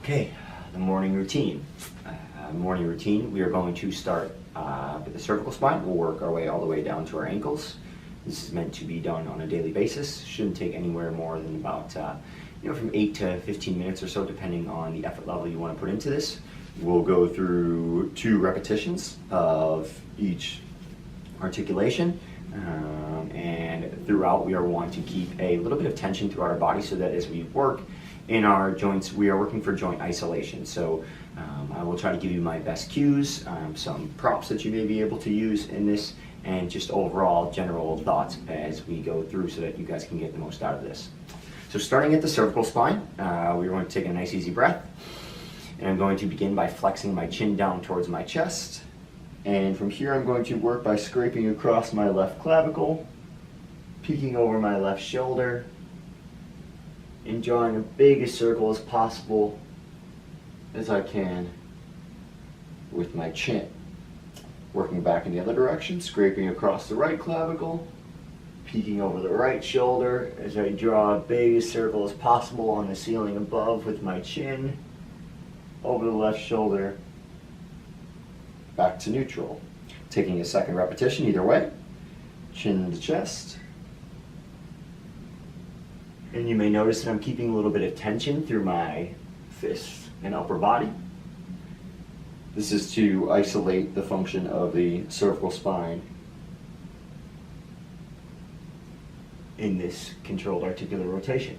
Okay, the morning routine. We are going to start with the cervical spine. We'll work our way all the way down to our ankles. This is meant to be done on a daily basis. Shouldn't take anywhere more than about from 8 to 15 minutes or so, depending on the effort level you want to put into this. We'll go through 2 repetitions of each articulation. And throughout, we are wanting to keep a little bit of tension throughout our body so that as we work in our joints, we are working for joint isolation. So I will try to give you my best cues, some props that you may be able to use in this, and just overall general thoughts as we go through so that you guys can get the most out of this. So starting at the cervical spine, we're going to take a nice easy breath. And I'm going to begin by flexing my chin down towards my chest. And from here I'm going to work by scraping across my left clavicle, peeking over my left shoulder, and drawing as big a circle as possible as I can with my chin. Working back in the other direction, scraping across the right clavicle, peeking over the right shoulder as I draw as big a circle as possible on the ceiling above with my chin, over the left shoulder, back to neutral. Taking a second repetition either way, chin to chest. And you may notice that I'm keeping a little bit of tension through my fists and upper body. This is to isolate the function of the cervical spine in this controlled articular rotation.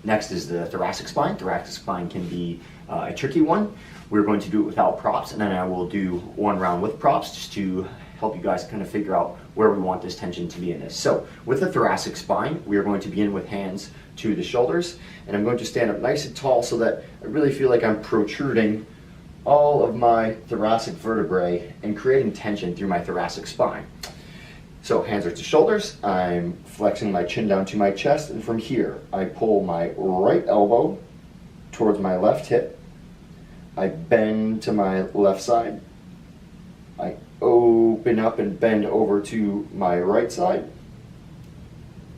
Next is the thoracic spine. Thoracic spine can be a tricky one. We're going to do it without props, and then I will do one round with props just to help you guys kind of figure out where we want this tension to be in this. So with the thoracic spine, we are going to begin with hands to the shoulders, and I'm going to stand up nice and tall so that I really feel like I'm protruding all of my thoracic vertebrae and creating tension through my thoracic spine. So hands are to shoulders, I'm flexing my chin down to my chest, and from here I pull my right elbow towards my left hip, I bend to my left side, I open up and bend over to my right side,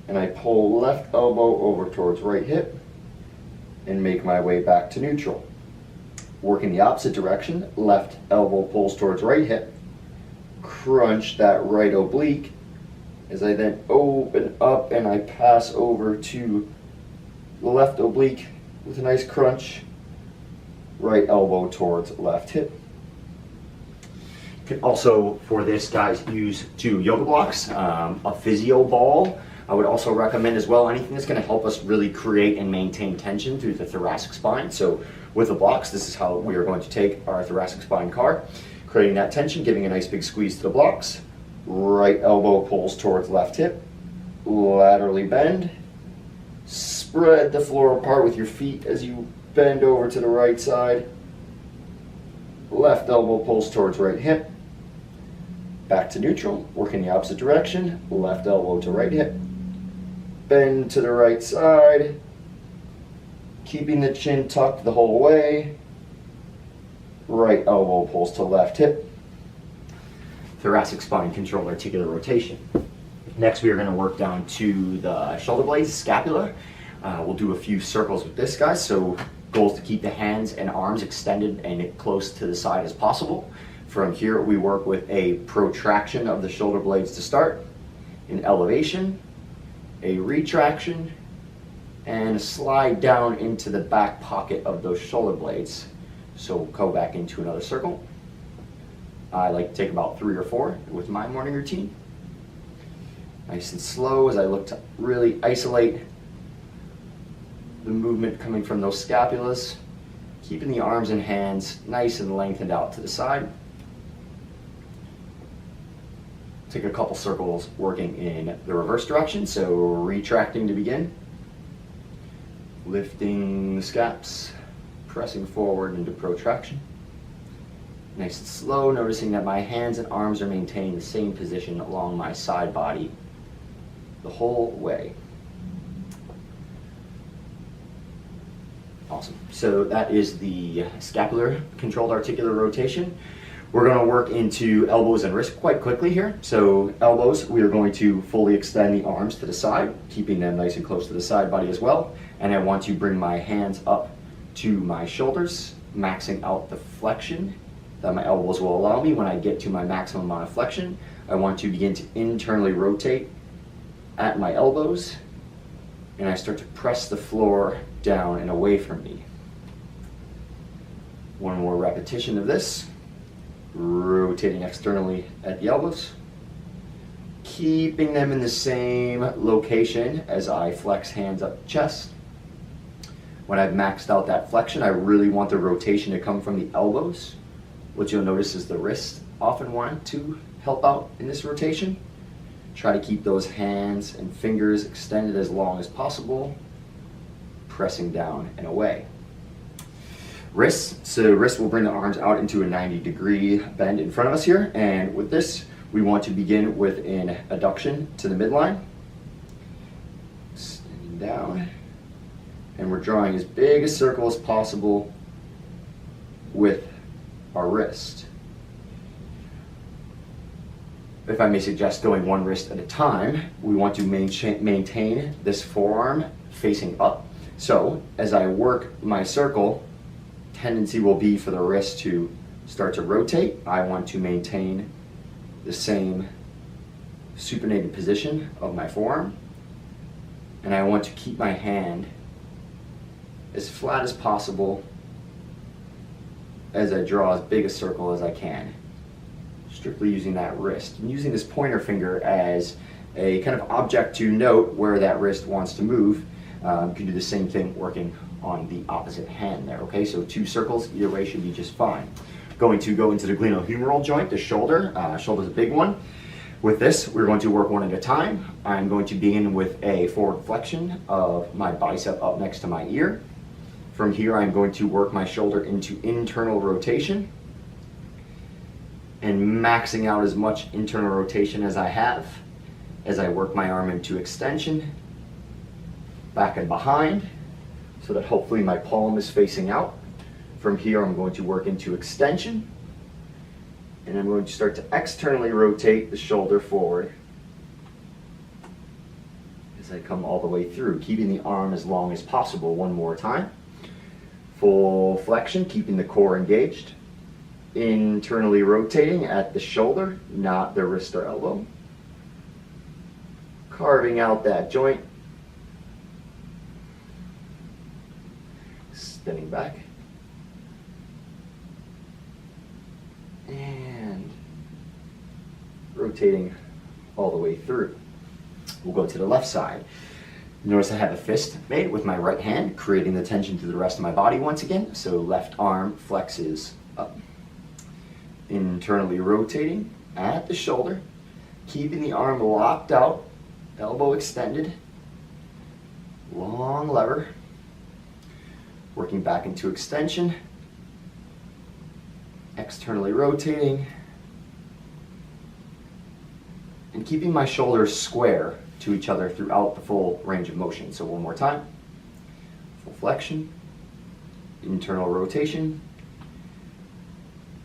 and I pull left elbow over towards right hip and make my way back to neutral. Working the opposite direction, left elbow pulls towards right hip, crunch that right oblique as I then open up and I pass over to the left oblique with a nice crunch, right elbow towards left hip. You can also, for this, guys, use 2 yoga blocks, a physio ball. I would also recommend as well anything that's going to help us really create and maintain tension through the thoracic spine. So with the blocks, this is how we are going to take our thoracic spine car, creating that tension, giving a nice big squeeze to the blocks. Right elbow pulls towards left hip, laterally bend, spread the floor apart with your feet as you bend over to the right side. Left elbow pulls towards right hip, back to neutral, work in the opposite direction, left elbow to right hip, bend to the right side, keeping the chin tucked the whole way, right elbow pulls to left hip. Thoracic spine controlled articular rotation. Next we are going to work down to the shoulder blades, scapula. We'll do a few circles with this, guys. So goal is to keep the hands and arms extended and close to the side as possible. From here we work with a protraction of the shoulder blades to start, an elevation, a retraction, and a slide down into the back pocket of those shoulder blades. So we'll go back into another circle. I like to take about 3 or 4 with my morning routine. Nice and slow as I look to really isolate the movement coming from those scapulas, keeping the arms and hands nice and lengthened out to the side. Take a couple circles working in the reverse direction, so retracting to begin. Lifting the scaps, pressing forward into protraction. Nice and slow, noticing that my hands and arms are maintaining the same position along my side body the whole way. Awesome. So that is the scapular controlled articular rotation. We're going to work into elbows and wrists quite quickly here. So elbows, we are going to fully extend the arms to the side, keeping them nice and close to the side body as well. And I want to bring my hands up to my shoulders, maxing out the flexion that my elbows will allow me. When I get to my maximum amount of flexion, I want to begin to internally rotate at my elbows, and I start to press the floor down and away from me. One more repetition of this. Rotating externally at the elbows, keeping them in the same location as I flex hands up chest. When I've maxed out that flexion, I really want the rotation to come from the elbows. What you'll notice is the wrists often want to help out in this rotation. Try to keep those hands and fingers extended as long as possible, pressing down and away. Wrists, so wrists will bring the arms out into a 90-degree bend in front of us here, and with this we want to begin with an adduction to the midline, extending down, and we're drawing as big a circle as possible with our wrist. If I may suggest going one wrist at a time, we want to maintain this forearm facing up. So as I work my circle, tendency will be for the wrist to start to rotate. I want to maintain the same supinated position of my forearm, and I want to keep my hand as flat as possible as I draw as big a circle as I can, strictly using that wrist and using this pointer finger as a kind of object to note where that wrist wants to move. You can do the same thing working on the opposite hand there, okay? So 2 circles, either way should be just fine. Going to go into the glenohumeral joint, the shoulder. Shoulder's a big one. With this, we're going to work one at a time. I'm going to begin with a forward flexion of my bicep up next to my ear. From here, I'm going to work my shoulder into internal rotation and maxing out as much internal rotation as I have as I work my arm into extension, back and behind, so that hopefully my palm is facing out. From here, I'm going to work into extension, and I'm going to start to externally rotate the shoulder forward as I come all the way through, keeping the arm as long as possible. One more time. Full flexion, keeping the core engaged. Internally rotating at the shoulder, not the wrist or elbow. Carving out that joint. Spinning back. And rotating all the way through. We'll go to the left side. Notice I have a fist made with my right hand, creating the tension through the rest of my body once again. So left arm flexes up. Internally rotating at the shoulder, keeping the arm locked out, elbow extended, long lever. Working back into extension, externally rotating, and keeping my shoulders square to each other throughout the full range of motion. So one more time. Full flexion, internal rotation,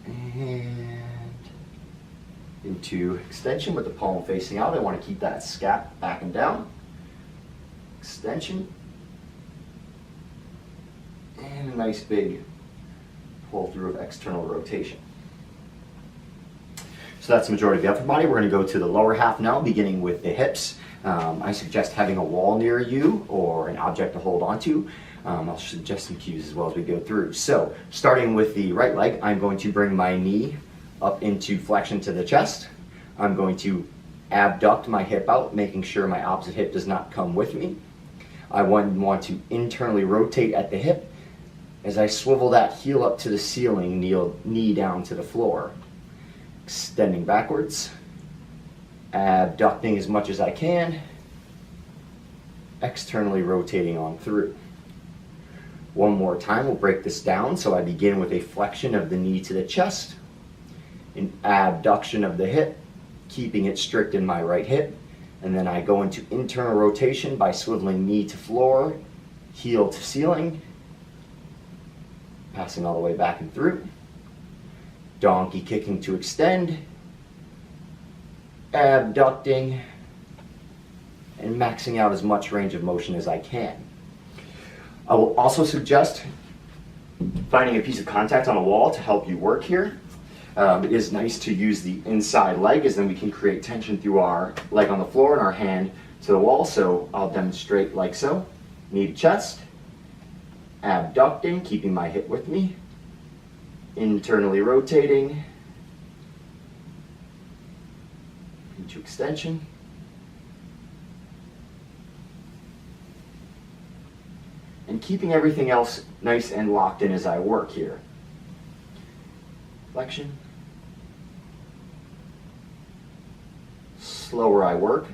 and into extension with the palm facing out. I want to keep that scap back and down. Extension. And a nice big pull through of external rotation. So that's the majority of the upper body. We're going to go to the lower half now, beginning with the hips. I suggest having a wall near you or an object to hold onto. I'll suggest some cues as well as we go through. So starting with the right leg, I'm going to bring my knee up into flexion to the chest. I'm going to abduct my hip out, making sure my opposite hip does not come with me. I want to internally rotate at the hip as I swivel that heel up to the ceiling, knee down to the floor. Extending backwards, abducting as much as I can, externally rotating on through. One more time, we'll break this down. So I begin with a flexion of the knee to the chest, an abduction of the hip, keeping it strict in my right hip, and then I go into internal rotation by swiveling knee to floor, heel to ceiling, passing all the way back and through. donkey kicking to extend, abducting, and maxing out as much range of motion as I can. I will also suggest finding a piece of contact on a wall to help you work here. It is nice to use the inside leg, as then we can create tension through our leg on the floor and our hand to the wall. So I'll demonstrate like so. Knee to chest, abducting, keeping my hip with me, internally rotating into extension, and keeping everything else nice and locked in as I work here. Flexion. Slower I work,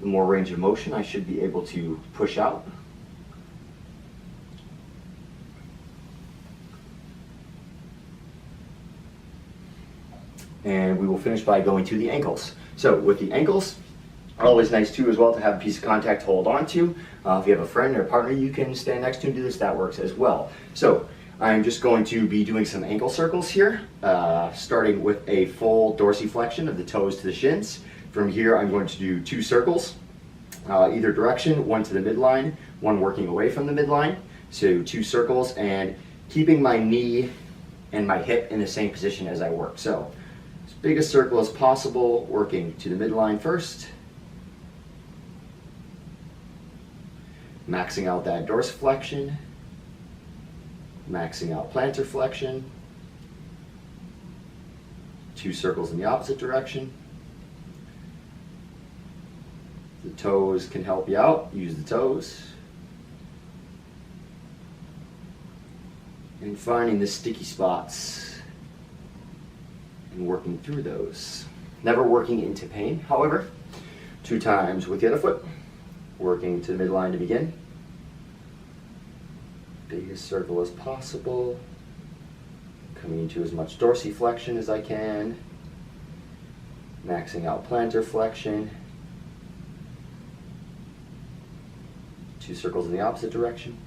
the more range of motion I should be able to push out. And we will finish by going to the ankles. So with the ankles, always nice too as well to have a piece of contact to hold on to. If you have a friend or a partner you can stand next to and do this, that works as well. So I'm just going to be doing some ankle circles here, starting with a full dorsiflexion of the toes to the shins. From here I'm going to do 2 circles, either direction, one to the midline, one working away from the midline. So 2 circles, and keeping my knee and my hip in the same position as I work. So as big a circle as possible, working to the midline first, maxing out that dorsiflexion, maxing out plantar flexion, 2 circles in the opposite direction. The toes can help you out, use the toes. And finding the sticky spots and working through those. Never working into pain, however. 2 times with the other foot, working to the midline to begin. Biggest circle as possible, coming into as much dorsiflexion as I can, maxing out plantar flexion, 2 circles in the opposite direction.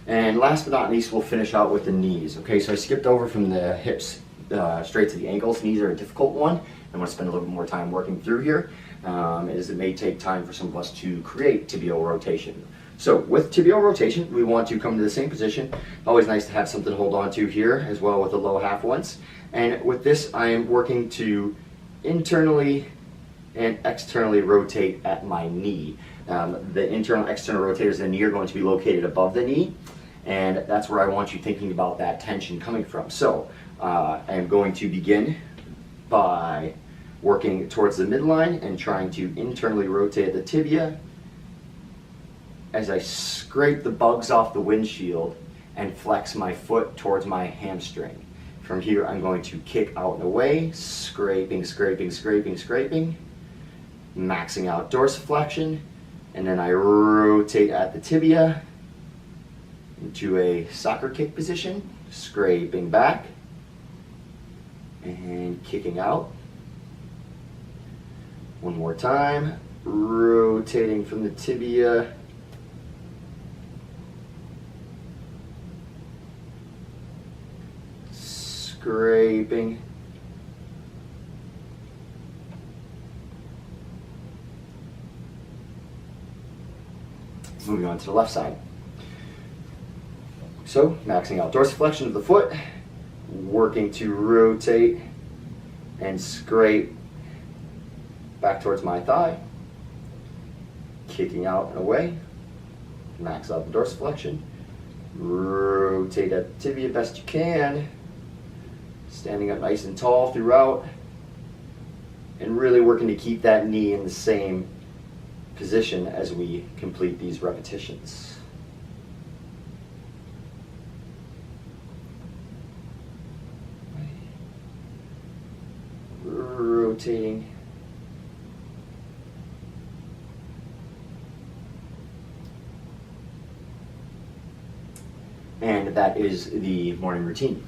And last but not least, we'll finish out with the knees. Okay, so I skipped over from the hips straight to the ankles. Knees are a difficult one. I'm going to spend a little bit more time working through here, as it may take time for some of us to create tibial rotation. So with tibial rotation, we want to come to the same position. Always nice to have something to hold on to here as well with the low half ones. And with this, I am working to internally and externally rotate at my knee. The internal external rotators in the knee are going to be located above the knee, and that's where I want you thinking about that tension coming from. So I'm going to begin by working towards the midline and trying to internally rotate the tibia as I scrape the bugs off the windshield and flex my foot towards my hamstring. From here, I'm going to kick out and away, scraping, scraping, scraping, scraping, maxing out dorsiflexion, and then I rotate at the tibia into a soccer kick position, scraping back and kicking out. One more time, rotating from the tibia, scraping, moving on to the left side. So maxing out dorsiflexion of the foot, working to rotate and scrape back towards my thigh, kicking out and away, max out the dorsiflexion, rotate at the tibia best you can, standing up nice and tall throughout, and really working to keep that knee in the same position as we complete these repetitions. Rotating. And that is the morning routine.